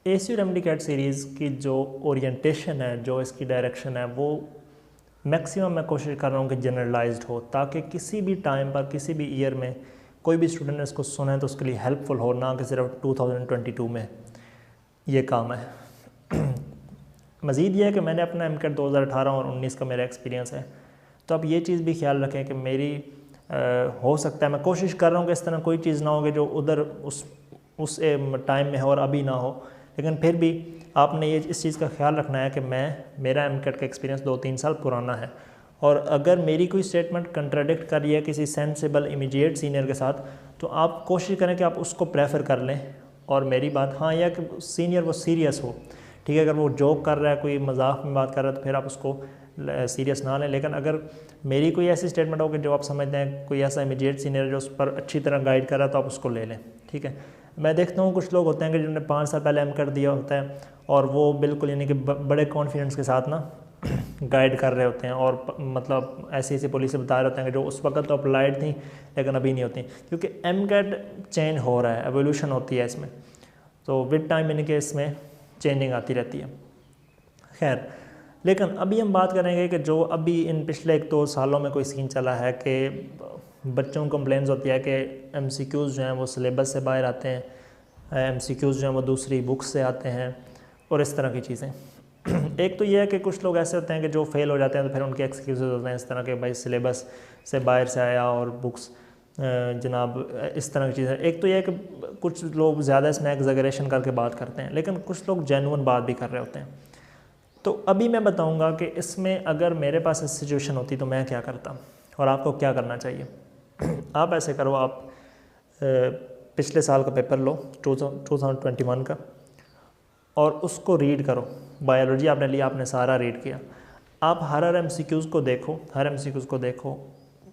AC और MD cat series की जो ओरिएंटेशन है, जो इसकी डायरेक्शन है, वो मैक्सिमम मैं कोशिश कर रहा हूँ कि जनरलाइज्ड हो, ताकि किसी भी टाइम पर किसी भी ईयर में कोई भी स्टूडेंट इसको सुने तो उसके लिए हेल्पफुल हो, ना कि सिर्फ 2022 में ये काम है। मज़ीद ये है कि मैंने अपना एमकेट 2018 और 19 का मेरा एक्सपीरियंस है, तो आप ये चीज़ भी ख्याल रखें कि मेरी हो सकता है, मैं कोशिश कर रहा हूँ कि इस तरह कोई चीज़ ना हो कि जो उधर उस टाइम में हो और अभी ना हो, लेकिन फिर भी आपने ये इस चीज़ का ख्याल रखना है कि मेरा एमकेट का एक्सपीरियंस 2-3 साल पुराना है, और अगर मेरी कोई स्टेटमेंट कंट्राडिक्ट कर रही है किसी सेंसिबल इमीडिएट सीनियर के साथ, तो आप कोशिश करें कि आप उसको प्रेफर कर लें। और मेरी बात हाँ यह कि सीनियर वो सीरियस हो, ठीक है, अगर वो जोक कर रहा है, कोई मजाक में बात कर रहा है, तो फिर आप उसको सीरियस ना लें। लेकिन अगर मेरी कोई ऐसी स्टेटमेंट हो कि जो आप समझते हैं कोई ऐसा इमीडिएट सीनियर जो उस पर अच्छी तरह गाइड कर रहा है, तो आप उसको ले लें, ठीक है। मैं देखता हूँ कुछ लोग होते हैं कि जिन्होंने 5 साल पहले एमकेट दिया होता है और वो बिल्कुल यानी कि बड़े कॉन्फिडेंस के साथ ना गाइड कर रहे होते हैं, और मतलब ऐसी ऐसी पॉलिसी बता रहे होते हैं कि जो उस वक्त तो अप्लाइड थी लेकिन अभी नहीं होती, क्योंकि एमकेट चेंज हो रहा है, एवोल्यूशन होती है इसमें, तो विद टाइम यानी कि इसमें चेंजिंग आती रहती है। खैर, लेकिन अभी हम बात करेंगे कि जो अभी इन पिछले 1-2 सालों में कोई सीन चला है कि बच्चों को कंप्लेंट्स होती है कि एमसीक्यूज़ जो हैं वो सिलेबस से बाहर आते हैं, एमसीक्यूज़ जो हैं वो दूसरी बुक्स से आते हैं, और इस तरह की चीज़ें। एक तो ये है कि कुछ लोग ऐसे होते हैं कि जो फेल हो जाते हैं, तो फिर उनके एक्सक्यूजेज होते हैं इस तरह के, भाई सिलेबस से बाहर से आया और बुक्स जनाब, इस तरह की चीज़ें। एक तो ये है कि कुछ लोग ज़्यादा इसमें एग्जैगरेशन करके बात करते हैं, लेकिन कुछ लोग जेन्युइन बात भी कर रहे होते हैं। तो अभी मैं बताऊंगा कि इसमें अगर मेरे पास इस सिचुएशन होती तो मैं क्या करता और आपको क्या करना चाहिए। आप ऐसे करो, आप पिछले साल का पेपर लो 2021 का, और उसको रीड करो। बायोलॉजी आपने लिया, आपने सारा रीड किया, आप हर एमसीक्यूज़ को देखो, हर एमसीक्यूज़ को देखो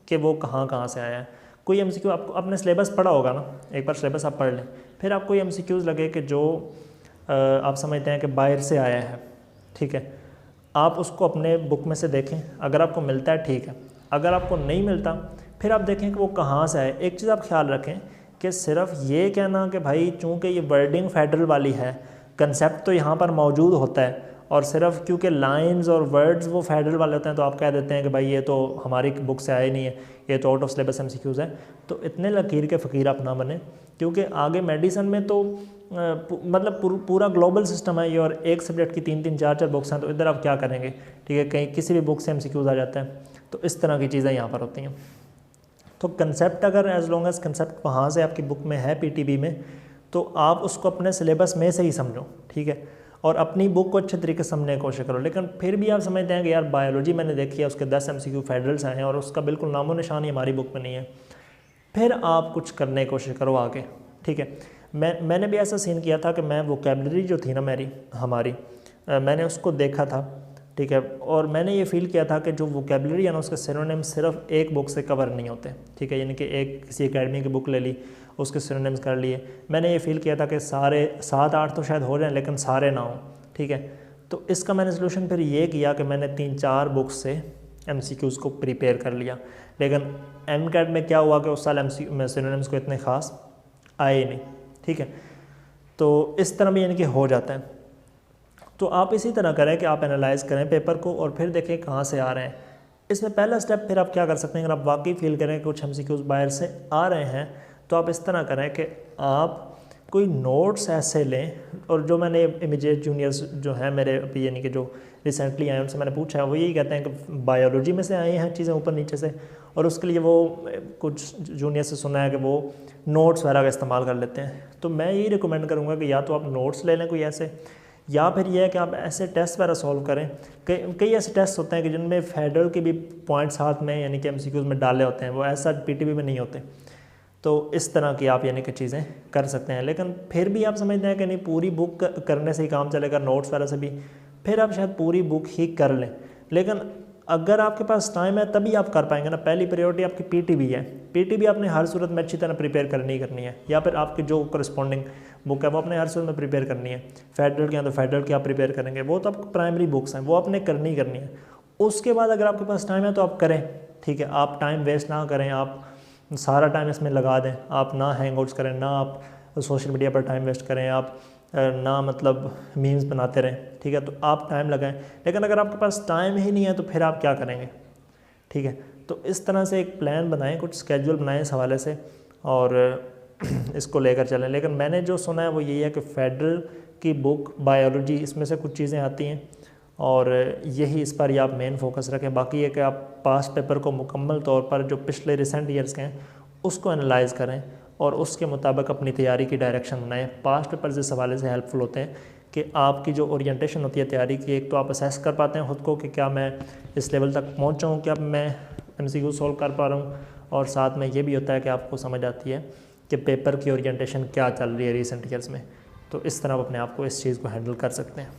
कि वो कहाँ कहाँ से आया है। कोई एमसीक्यू आपको अपने सिलेबस पढ़ा होगा ना, एक बार सिलेबस आप पढ़ लें, फिर आपको ये एमसीक्यूज़ लगे कि जो आप समझते हैं कि बाहर से आया है, ठीक है, आप उसको अपने बुक में से देखें, अगर आपको मिलता है ठीक है, अगर आपको नहीं मिलता फिर आप देखें कि वो कहाँ से आए। एक चीज़ आप ख्याल रखें कि सिर्फ ये कहना कि भाई चूँकि ये वर्डिंग फेडरल वाली है, कंसेप्ट तो यहाँ पर मौजूद होता है, और सिर्फ क्योंकि लाइंस और वर्ड्स वो फेडरल वाले होते हैं तो आप कह देते हैं कि भाई ये तो हमारी बुक से आया नहीं है, ये तो आउट ऑफ सिलेबस एमसीक्यूज़ है। तो इतने लकीर के फ़कीर आप ना बने, क्योंकि आगे मेडिसिन में तो मतलब पूरा ग्लोबल सिस्टम है ये, और एक सब्जेक्ट की 3-3 4-4 बुक्स हैं, तो इधर आप क्या करेंगे, ठीक है, कहीं किसी भी बुक से एमसीक्यूज़ आ जाता है। तो इस तरह की चीज़ें यहाँ पर होती हैं। तो कंसेप्ट अगर एज लॉन्ग एज कंसेप्ट वहाँ से आपकी बुक में है पीटीबी में, तो आप उसको अपने सिलेबस में से ही समझो, ठीक है, और अपनी बुक को अच्छे तरीके से समझने की कोशिश करो। लेकिन फिर भी आप समझते हैं कि यार बायोलॉजी मैंने देखी है, उसके 10 एमसीक्यू फेडरल्स आए हैं और उसका बिल्कुल नामो निशान ही हमारी बुक में नहीं है, फिर आप कुछ करने की कोशिश करो आगे, ठीक है। मैंने भी ऐसा सीन किया था कि मैं वोकेबलरी जो थी ना हमारी मैंने उसको देखा था, ठीक है, और मैंने ये फील किया था कि जो वोकेबलरी है ना उसके सिनोनिम्स सिर्फ एक बुक से कवर नहीं होते, ठीक है, यानी कि एक किसी एकेडमी की बुक ले ली, उसके सिनोनिम्स कर लिए। मैंने ये फील किया था कि सारे 7-8 तो शायद हो जाएं, लेकिन सारे ना हो, ठीक है। तो इसका मैंने सोल्यूशन फिर ये किया कि मैंने 3-4 बुक्स से एमसीक्यूज़ को प्रिपेयर कर लिया। लेकिन एमकेट में क्या हुआ कि उस साल सिनोनिम्स को इतने ख़ास आए ही नहीं, ठीक है। तो इस तरह भी यानी कि हो जाता है। तो आप इसी तरह करें कि आप एनालाइज़ करें पेपर को और फिर देखें कहाँ से आ रहे हैं। इसमें पहला स्टेप फिर आप क्या कर सकते हैं, अगर आप वाकई फील करें कि कुछ एमसीक्यूज़ बाहर से आ रहे हैं, तो आप इस तरह करें कि आप कोई नोट्स ऐसे लें, और जो मैंने इमीडिएट जूनियर्स जो हैं मेरे अभी यानी कि जो रिसेंटली आए उनसे मैंने पूछा है, वो यही कहते हैं कि बायोलॉजी में से आई हैं चीज़ें ऊपर नीचे से, और उसके लिए वो कुछ जूनियर से सुना है कि वो नोट्स वगैरह का इस्तेमाल कर लेते हैं। तो मैं यही रिकमेंड करूँगा कि या तो आप नोट्स ले लें कोई ऐसे, या फिर यह है कि आप ऐसे टेस्ट वगैरह सॉल्व करें। कई ऐसे टेस्ट होते हैं कि जिनमें फेडरल के भी पॉइंट्स साथ में यानी कि एमसीक्यूज़ में डाले होते हैं, वो ऐसा पीटीबी में नहीं होते। तो इस तरह की आप यानी कि चीज़ें कर सकते हैं। लेकिन फिर भी आप समझते हैं कि नहीं पूरी बुक करने से ही काम चलेगा, नोट्स वगैरह से भी, फिर आप शायद पूरी बुक ही कर लें। लेकिन अगर आपके पास टाइम है तभी आप कर पाएंगे ना। पहली प्रायोरिटी आपकी पीटीबी है, पीटीबी आपने हर सूरत में अच्छी तरह प्रिपेयर करनी है, या फिर आपकी जो करस्पॉन्डिंग बुक है वो अपने हर सूरत में प्रिपेयर करनी है। फेडरल के हैं तो फेडरल की आप प्रिपेयर करेंगे, वो तो आपको प्राइमरी बुक्स हैं, वो आपने करनी है। उसके बाद अगर आपके पास टाइम है तो आप करें, ठीक है, आप टाइम वेस्ट ना करें, आप सारा टाइम इसमें लगा दें, आप ना हैंगआउट्स करें, ना आप सोशल मीडिया पर टाइम वेस्ट करें, आप ना मतलब मीम्स बनाते रहें, ठीक है। तो आप टाइम लगाएं, लेकिन अगर आपके पास टाइम ही नहीं है तो फिर आप क्या करेंगे, ठीक है। तो इस तरह से एक प्लान बनाएं, कुछ स्केड्यूल बनाएं इस हवाले से और इसको लेकर चलें। लेकिन मैंने जो सुना है वो यही है कि फेडरल की बुक बायोलॉजी, इसमें से कुछ चीज़ें आती हैं और यही इस पर ही आप मेन फोकस रखें। बाकी ये कि आप पास्ट पेपर को मुकम्मल तौर पर जो पिछले रिसेंट ईयर्स के हैं उसको एनालाइज़ करें और उसके मुताबिक अपनी तैयारी की डायरेक्शन बनाएं। पास्ट पेपर्स इस हवाले से हेल्पफुल होते हैं कि आपकी जो ओरिएंटेशन होती है तैयारी की, एक तो आप असेस कर पाते हैं ख़ुद को कि क्या मैं इस लेवल तक पहुँचा हूँ, क्या मैं MCQ सॉल्व कर पा रहा हूँ, और साथ में ये भी होता है कि आपको समझ आती है कि पेपर की ओरिएंटेशन क्या चल रही है रिसेंट ईयर्स में। तो इस तरह आप अपने आप को इस चीज़ को हैंडल कर सकते हैं।